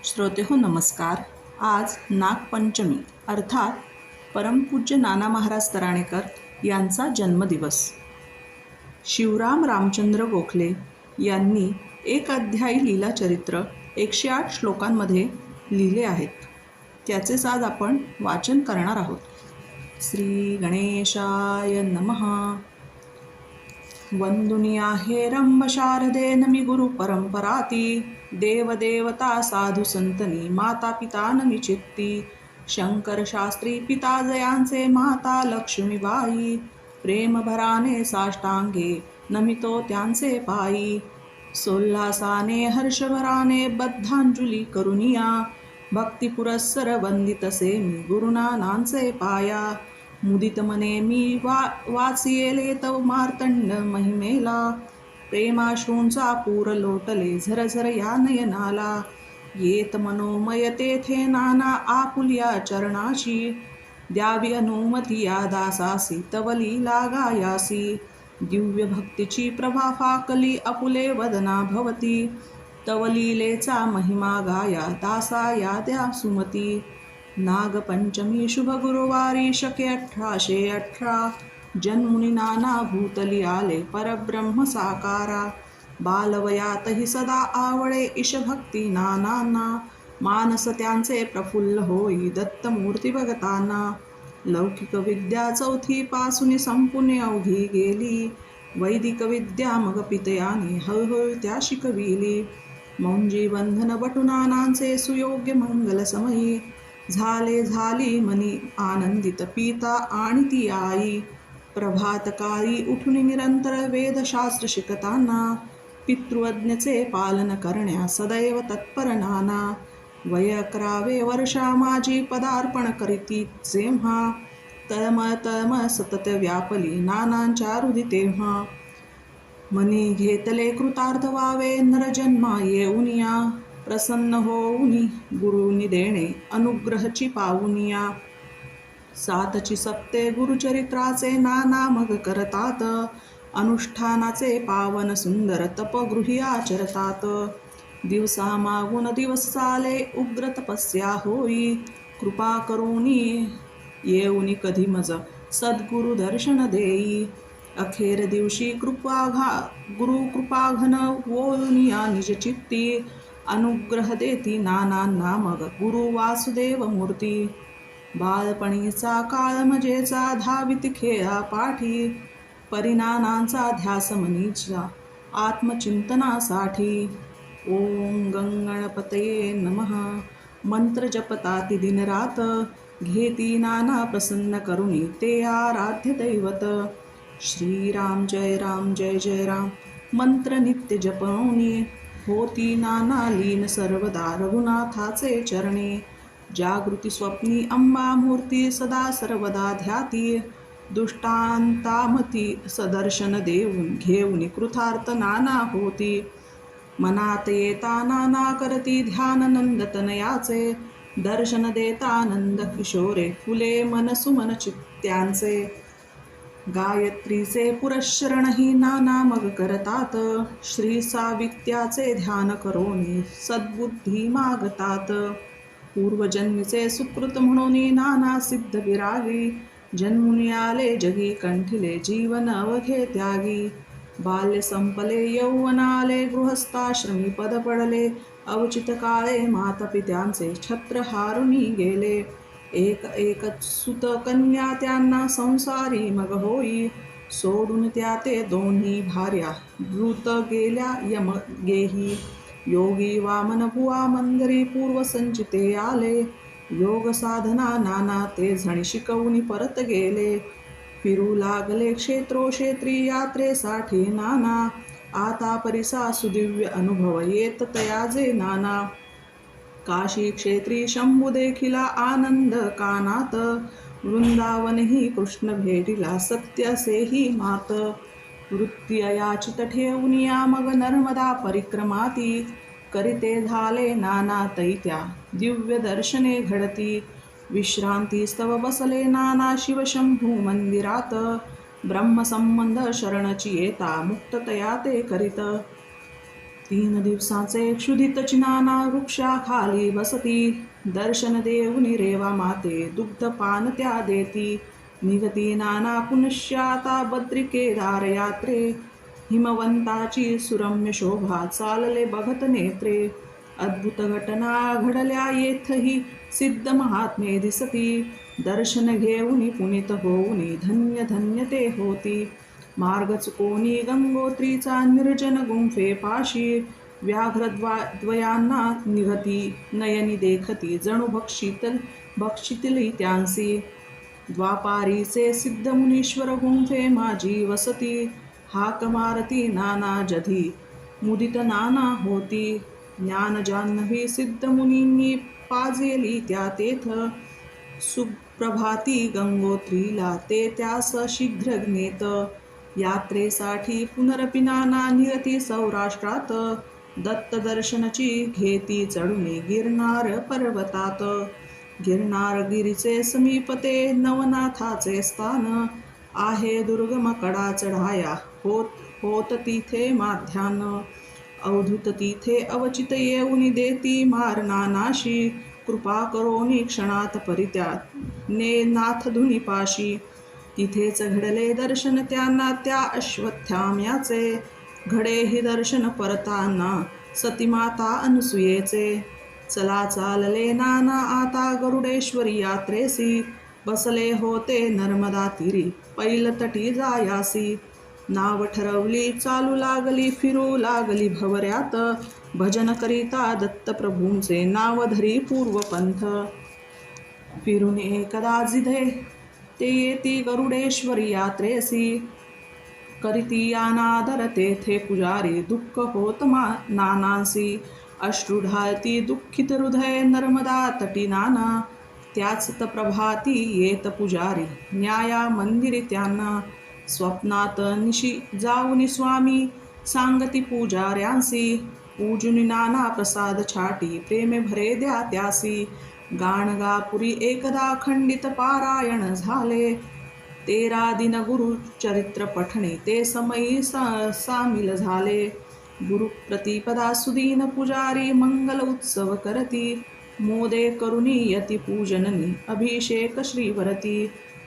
श्रोते हो नमस्कार. आज नागपंचमी अर्थात परमपूज्य नाना महाराज तराणेकर यांचा जन्मदिवस. शिवराम रामचंद्र गोखले यांनी एक अध्यायी लीलाचरित्र 108 श्लोकांमध्ये लिहिले आहेत. त्याचेच आज आपण वाचन करणार आहोत. श्री गणेशाय नमः. वंदुनिया हे रंभ शारदे नमी गुरु परंपराती, देवदेवता साधू संतनी माता पिता नमी चित्ती, शंकर शास्त्री पिता जयांचे माता लक्ष्मीबाई, प्रेम भराने साष्टांगे नमितो त्यांचे पायी, सोल्हासाने हर्षभराने बद्धांजली करुनिया, भक्ती पुरस्सर वंदितसे मी गुरुनानांचे पाया, मुदित मने मी वाचियेले तव मार्तंड महिमेला, प्रेमाश्रूंचा पूर लोटले झरझर या नयनाला, येत मनोमय तेथे नाना आपुल्या चरणाशी, द्यावी अनुमती या दासासी तव लीला गायासी, दिव्य भक्तीची प्रभा फाकली अपुले वदना भवती, तव लीलेचा महिमा गाया दासा या द्या सुमती. नागपंचमी शुभ गुरुवारी शके 1818, जन्मुनी नाना भूतली आले परब्रह्म साकारा, बालवयातही सदा आवडे ईशभक्ती नानांना, मानस त्यांचे प्रफुल्ल होई दत्तमूर्ती भगतांना, लौकिक विद्या चौथी पासून संपूर्ण अवघी गेली, वैदिक विद्या मग पितयाने हळूहळू त्या शिकविली, मौंजी बंधन बटुनानांचे सुयोग्य मंगल समयी, झाली मनी आनंदित पिता आणि ती आई, प्रभातकाळी उठून निरंतर वेदशास्त्र शिकताना, पितृज्ञेचे पालन करण्या सदैव तत्पर नाना, वय 11 वर्षा माझी पदार्पण करीती जेव्हा, तळमळ सतत व्यापली नानांच्या हृदी तेव्हा, मनी घेतले कृतार्थ व्हावे नरजन्मा येऊनिया, प्रसन्न होऊनी गुरुनी देणे अनुग्रहची पाऊनिया, 7ची सप्ते गुरुचरित्राचे नाना मग करतात, अनुष्ठानाचे पावन सुंदर तपगृही आचरतात, दिवसा मागून दिवस चाले उग्र तपस्या होई, कृपा करूनी येऊनी कधी मज सद्गुरु दर्शन देई, अखेर दिवशी गुरु कृपाघन वोळुनिया निज चित्ती, अनुग्रह देती नानांना मग गुरु वासुदेव मूर्ती, बालपणीचा काळ मजेचा धावित खेळा पाठी, परिनानांचा ध्यास मनीचा आत्मचिंतनासाठी, ओम गंगणपतये नमः. मंत्र जपताती दिनरात, घेती नाना प्रसन्न करुणी ते आराध्य दैवत, श्रीराम जय राम जय जय राम मंत्र नित्य जपवणी, होती नाना लीन सर्वदा रघुनाथाचे चरणी, जागृती स्वप्नी अंबा मूर्ती सदा सर्वदा ध्याती, दुष्टांतामती सदर्शन देऊन घेऊन कृतार्थ नाना होती, मनात येता नाना करती ध्यान नंदतनयाचे, दर्शन देता नंद किशोरे फुले मन सुमन चित्त्यांचे, गायत्रीचे पुरश्चरणही नाना मग करतात, श्री सावित्याचे ध्यान करोनी सद्बुद्धी मागतात, पूर्वजन्मीचे सुकृत म्हणून नाना सिद्ध विरागी, जन्मुनी आले जगी कंठिले जीवन अवघे त्यागी, बाल्य संपले यौवन आले गृहस्थाश्रमी पद पडले, अवचित काळे माता पित्यांचे छत्र हारुनी गेले, एक सुत कन्या त्यांना संसारी मग होई, सोडून त्या ते दोन्ही भार्या द्रुत गेल्या यम गेही, योगी वामन बुवा मंदरी पूर्व संचिते आले, योग साधना नाना ते झणी शिकवून परत गेले, फिरू लागले क्षेत्रोक्षेत्री यात्रेसाठी नाना, आता परिसा सुदिव्य अनुभव येत तयाजे नाना, काशी क्षेत्री शंभू देखिला आनंद कानात, वृंदावनही कृष्ण भेटिला सत्यसेही मात, वृत्ती अयाचित ठेवून या मग नर्मदा परिक्रमाती, करिते झाले नाना तैत्या दिव्य दर्शने घडती, विश्रांती स्तव बसले नाना शिवशंभू मंदिरात, ब्रह्मसंबंध शरणची येता मुक्ततया ते करीत, 3 दिवसाचे क्षुधित नाना वृक्षाखाली बसती. दर्शन देऊनी रेवा माते दुग्धपान त्या देती. निगती नाना पुनश्याता बद्री केदार यात्रे. हिमवंताची सुरम्य शोभा चालले बघत नेत्रे. अद्भुत घटना घडल्या येथही सिद्ध महात्मे दिसती. दर्शन घेऊनी पुनीत होऊनी धन्य धन्य ते होती. मार्ग चुकोनी गंगोत्रीचा निर्जन गुंफे पाशी. व्याघ्र द्वयांना निघती नयनी देखती जणू भक्षितली त्यांसी. द्वापारीचे सिद्ध मुनीश्वर गुंफे माझी वसती. हाक मारती नाना जधी मुदित नाना होती. ज्ञान जान्हवी सिद्ध मुनींनी पाजेली त्या तेथ. सुप्रभाती गंगोत्रीला ते त्यास शीघ्र ज्ञेत. यात्रेसाठी पुनरपि नाना निगती सौराष्ट्रात. दत्त दर्शनची घेती चढुनी गिरनार पर्वतात. गिरनार गिरीचे समीपते नवनाथाचे स्थान. आहे दुर्गम कडा चढाया होत तिथे माध्यान. अवधूत तिथे अवचित येऊनी देती मार नानाशी. कृपा करोनी क्षणात परित्याग ने नाथ धुनीपाशी. तिथेच घडले दर्शन त्यांना त्या अश्वत्थाम्याचे. घडे हि दर्शन परताना सतीमाता अनसुयेचे. चला चालले नाना आता गरुडेश्वरी यात्रेसी. बसले होते नर्मदा तीरी पैलतटी जायासी. नाव ठरवली चालू लागली फिरू लागली भवऱ्यात. भजन करिता दत्तप्रभूंचे नाव धरी पूर्वपंथ. फिरून एकदा जिधे ते येती गरुडेश्वरी यात्रेसी. करीती अनादर तेथे पुजारी दुःख होत नानांसी. अश्रू ढाळती दुःखित हृदय नर्मदा तटी नाना. त्याच प्रभाती येत पुजारी न्याया मंदिरी त्यांना. स्वप्नात निशी जाऊनी स्वामी सांगती पुजाऱ्यांसी. पूजुनी नाना प्रसाद छाटी प्रेमे भरे द्या त्यासी. गाणगापुरी एकदा खंडित पारायण झाले. 13 दिन गुरु चरित्र पठणे ते समयी सामील झाले. गुरु प्रतिपदा सुदीन पुजारी मंगल उत्सव करती. मोदे करुणी यती पूजननी अभिषेक श्रीवरती.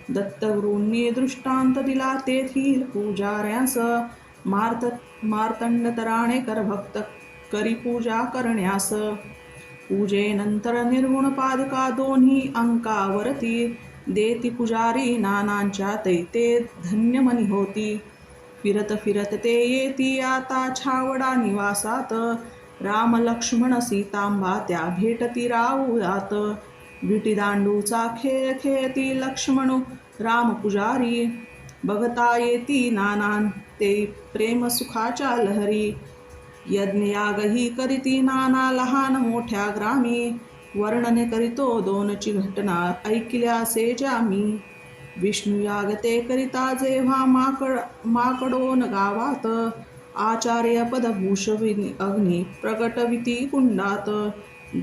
दत्तगुरूंनी दृष्टांत दिला तेथील पुजाऱ्यांस. मार्तंड तराणेकर भक्त करी पूजा करण्यास. पूजेनंतर निर्गुण पादुका दोन्ही अंकावरती. देती पुजारी नानांच्या ते धन्य मनी होती. फिरत फिरत ते येती आता छावडा निवासात. राम लक्ष्मण सीतांबा त्या भेटती राऊळात. विटी दांडूचा खेळ खेळती लक्ष्मण राम पुजारी. बघता येती नानां ते प्रेम सुखाच्या लहरी. यज्ञयागही करीती नाना लहान मोठ्या ग्रामी. वर्णने करीतो दोनची घटना ऐकल्यासे ज्यामी. विष्णुयाग ते करिता जेव्हा माकडोन गावात. आचार्य पद भूषविनी अग्नी प्रगटविती कुंडात.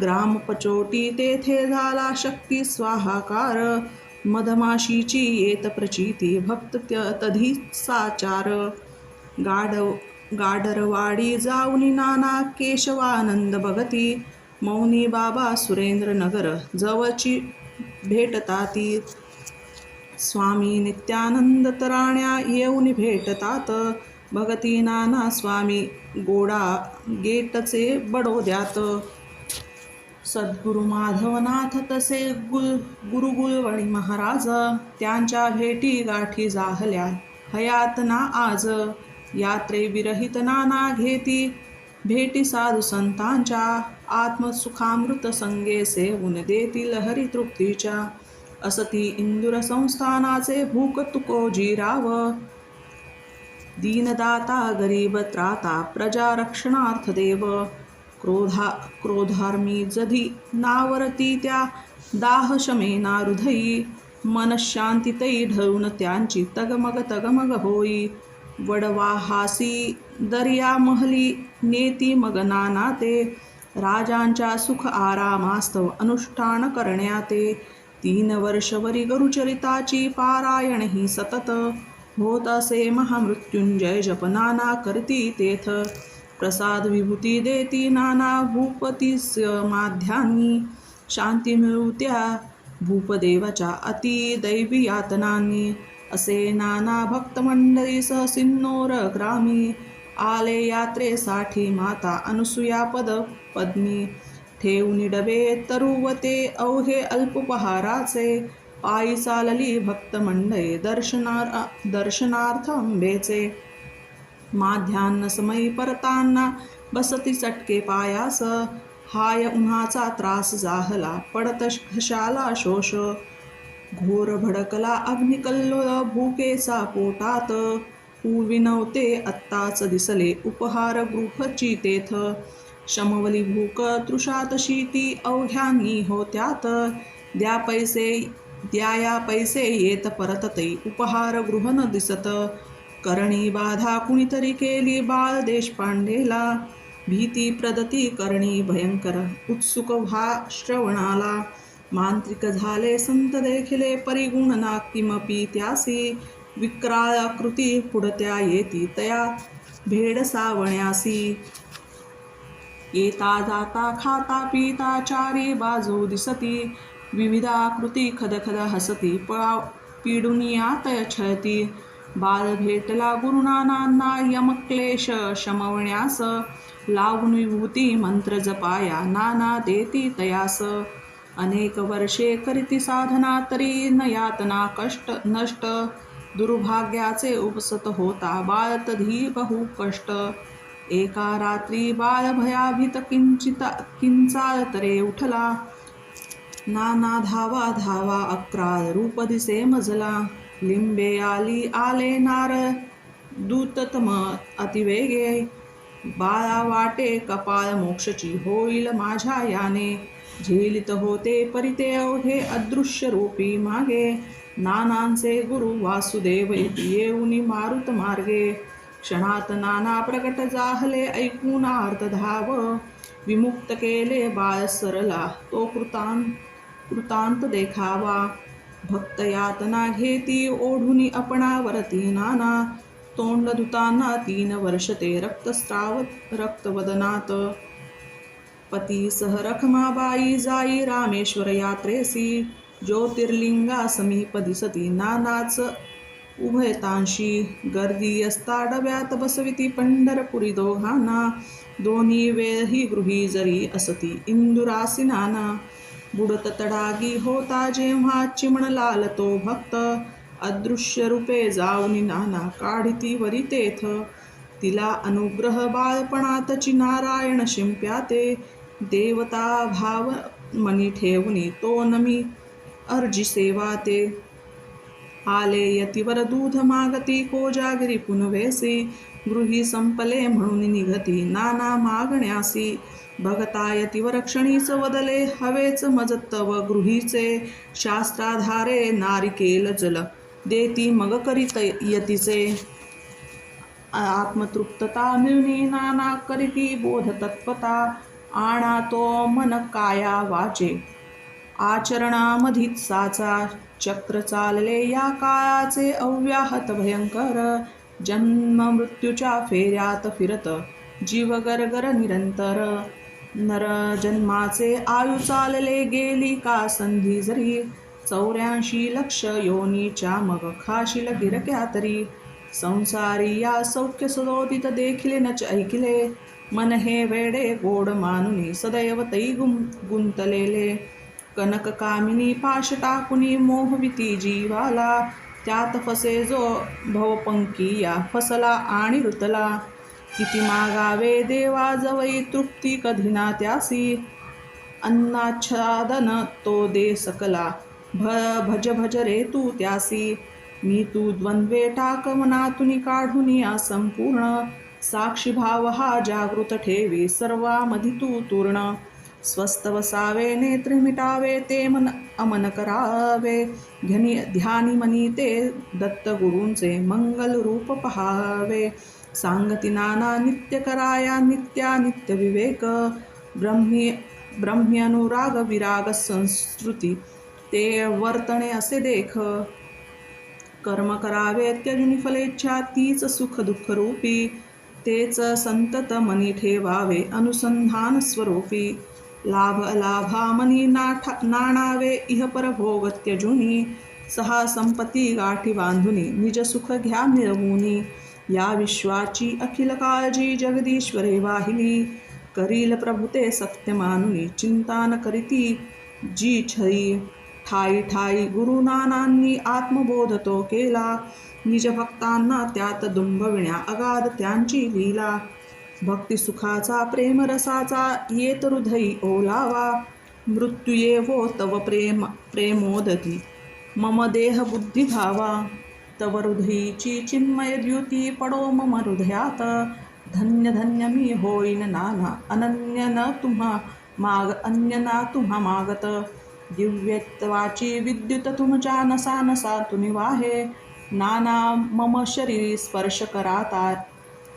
ग्राम पचोटी तेथे झाला शक्ती स्वाहाकार. मधमाशीची येत प्रचिती भक्त तधी साचार. गाडरवाडी जाऊनी नाना केशवानंद बघती. मौनी बाबा सुरेंद्रनगर जवळची भेटताती. स्वामी नित्यानंद तराण्या येऊन भेटतात. भगती नाना स्वामी गोडा गेटचे बडोद्यात. सद्गुरु माधवनाथ तसे गुरु गुळवणी महाराज. त्यांच्या भेटी गाठी जाहल्या हयात ना आज. यात्रे विरहित नाना घेती भेटी साधू संतांच्या. आत्मसुखामृत संगे सेवून देती लहरी तृप्तीच्या. असती इंदुर संस्थानाचे भूक तुकोजीराव. दीनदाता गरीब त्राता प्रजा रक्षणार्थ देव. क्रोधार्मी जधी नावरती त्या दाह शमेना हृदयी. मनशांतीतई ढळून त्यांची तगमग होई. वडवाहासी दर्या महली नेती मग नाना ते. राजांच्या सुख आरामास्तव अनुष्ठान करण्याते. 3 वर्षवरी गुरुचरिताची पारायण ही सतत. होत असे महामृत्युंजय जप नाना करती तेथ. प्रसाद विभूती देती नाना भूपतीस माध्यानी, शांती मिळू त्या भूपदेवाच्या अति दैवी यातनांनी. असे नाना भक्त मंडळी सिन्नोर ग्रामी, आले यात्रेसाठी माता अनुसूया पद्मी. ठेवून डबे तरुवते अवघे अल्पोपहाराचे, पायी चालली भक्त मंडळी दर्शनार्थ अंबेचे. माध्यान्ह समयी परताना बसती चटके पायास, हाय उन्हाचा त्रास जाहला पडत घशाला शोष. घोर भडकला अग्निकल्लोळ भूकेचा पोटात, पूर्वी नव्हते आत्ताच दिसले उपहार गृहची तेथ. शमवली भूक तृषात शीती अवघ्यांनी होत्यात, द्याया पैसे येत परत ते उपहार गृह न दिसत. करणी बाधा कुणीतरी केली बाळ देशपांडेला, भीती प्रदती करणी भयंकर उत्सुक व्हा श्रवणाला. मांत्रिक झाले संत देखिले परिगुण ना किमपी त्यासी, विक्राळ आकृती पुढत्या येती तया भेडसावण्यासी. येता जाता खाता पिता चारी बाजू दिसती, विविधाकृती खदखद हसती पिडुनियात छळती. बाळ भेटला गुरुनानांना यमक्लेश शमवण्यास, लावून विभूती मंत्र जपाया नाना देती तयास. अनेक वर्षे करीती साधना तरी न यातना कष्ट नष्ट, दुर्भाग्याचे उपसत होता बाळ तधी बहु कष्ट. एका रात्री बाळ भयाभीत किंचाळ तरे उठला, नाना धावा धावा अक्राळ रूप दिसे मजला. लिंबे आले नार दूततम अतिवेगे, बाळा वाटे कपाळ मोक्षची होईल माझ्या याने. झेलित होते परिते अवघे अदृश्य रूपी मागे, नानांचे गुरु वासुदेव येऊनी मारुत मार्गे. क्षणात नाना प्रकट जाहले ऐकून आर्तधाव, विमुक्त केले बाळ सरला तो कृतांत देखावा. भक्त यातना घेती ओढुनी आपणावरती नाना, तोंड धुताना 3 वर्ष ते रक्तस्रावत रक्तवदनात. पतीसह रखमाबाई जाई रामेश्वर यात्रेसी, ज्योतिर्लिंगा समीप दिसती नानाच उभयतांशी. गर्दी असता डब्यात बसविती पंढरपुरी दोघांना, दोन्ही वेळही गृही जरी असती इंदुरासी नाना. बुडत तडागी होता जेव्हा चिमणलाल तो भक्त, अदृश्य रूपे जाऊनी नाना काढिती वरी तेथ. तिला अनुग्रह बाळपणातची नारायण शिंप्याते, देवता भाव मनी ठेवणी तो नमी अर्जी सेवा ते. आले यतीवर दूध मागती कोजागिरी पुनवेसी, गृही संपले म्हणून निघती नाना मागण्यासी. भगता यतीवर क्षणीच वदले हवेच मजतव गृहीचे, शास्त्राधारे नारिकेल जल देती मग करीत यतीचे. आत्मतृप्तता मिळणी नाना करीती बोध तत्वता, आणा तो मन काया वाचे आचरणामधीत साचा. चक्र चालले या काळाचे अव्याहत भयंकर, जन्म मृत्यूच्या फेऱ्यात फिरत जीव गरगर निरंतर. नर जन्माचे आयु चालले गेली का संधी जरी, 84 लक्ष योनीच्या मग खाशील गिरक्या तरी. संसारी या सौख्य सदोदित देखिले नच ऐकिले, मन हे वेडे गोड मानुनी सदैव तै गुंतलेले. कनक कामिनी पाश टाकुनी मोहविती जीवाला, त्यात फसे जो भवपंकीया फसला आणि ऋतला. किती मागावे देवाजवळी तृप्ती कधीना त्यासी, अन्नाच्छादन तो दे सकला भज भज रे तू त्यासी. मी तू द्वंद्वे टाक मनातुनी काढून संपूर्ण, साक्षी भाव हा जागृत ठेवी सर्वामधी तू तूर्ण. स्वस्थ वसावे नेत्र मिटावे ते मन अमन करावे, ध्यानी मनी ते दत्त गुरूंचे मंगल रूप पहावे. सांगती नाना नित्य कराया नित्या नित्य विवेक, ब्रह्मी अनुराग विराग संस्कृती ते वर्तणे असे देख. कर्म करावे त्यजुनी फलेच्छा तीच सुख दुःख रूपी, तेच संतत मनी ठेवावे अनुसंधान स्वरूपी. लाभ अलाभा मनी नाणावे इह परभोग त्यजुनी. सहा संपत्ती गाठी बांधुनी निज सुख घ्या मिळवुनी. या विश्वाची अखिल काळजी जगदीश्वरे वाहिली. करील प्रभु ते सत्य मानुनी चिंता न करीती जी छळी. ठाई ठाई गुरुनानांनी आत्मबोध तो केला. निज भक्तांना त्यात दुंबविण्या अगाध त्यांची लीला. भक्ती सुखाचा प्रेम रसाचा येत हृदयी ओलावा. मृत्यू येवो तव प्रेमोदती मम देह बुद्धी धावा. तव हृदयीची चिन्मय द्युती पडो मम हृदयात. धन्य धन्य मी होईन नाना अन्य ना तुम्हा मागत. दिव्यत्वाची विद्युत तुमच्या नसा नसातून वाहे. नाना मम शरीरी स्पर्श करा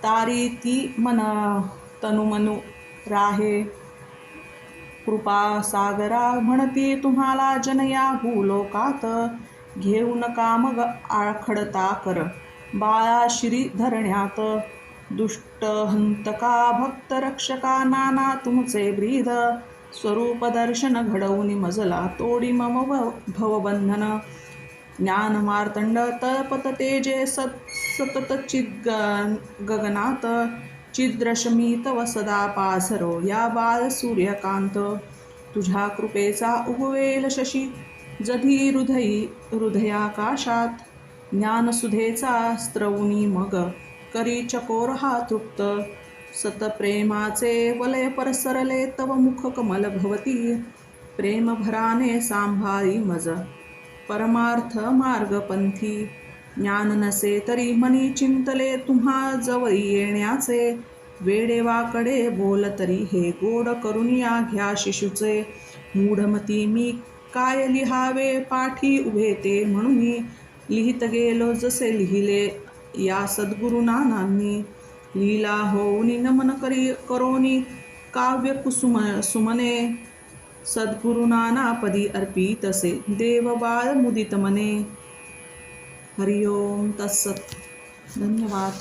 तारी ती मन तनुमनु राहे. कृपा सागरा म्हणती तुम्हाला जनया भूलोकात. घेऊ नका मग आखडता कर बाळा शिरी धरण्यात. दुष्ट हंतका भक्त रक्षका नाना तुमचे ब्रीद. स्वरूप दर्शन घडवून मजला तोडी मम भवबंधन. ज्ञान मार्तंड तळपत तेजे सतत गगनात. चिद्रश्मी तव सदा पाझरो या बाळ सूर्यकांत. तुझ्या कृपेचा उगवेल शशी जधी हृदयाकाशात. ज्ञानसुधेचा स्त्रवुनी मग करी चकोर हा तृप्त. सतप्रेमाचे वलय परसरले तव मुख कमल भवती. प्रेम भराने सांभाळी मज परमार्थ मार्गपंथी. ज्ञान नसे तरी मनी चिंतले तुम्हा जवळी येण्याचे. वेडेवाकडे बोल तरी हे गोड करुनिया घ्या शिशूचे. मूढमती मी काय लिहावे पाठी उभे ते म्हणून. लिहित गेलो जसे लिहिले या सद्गुरुनानांनी. लीला होऊनी नमन करोनी काव्य सुमने. सद्गुरुनानापदी अर्पितसे देव बाळ मुदित मने. हरिओम तत्सत. धन्यवाद.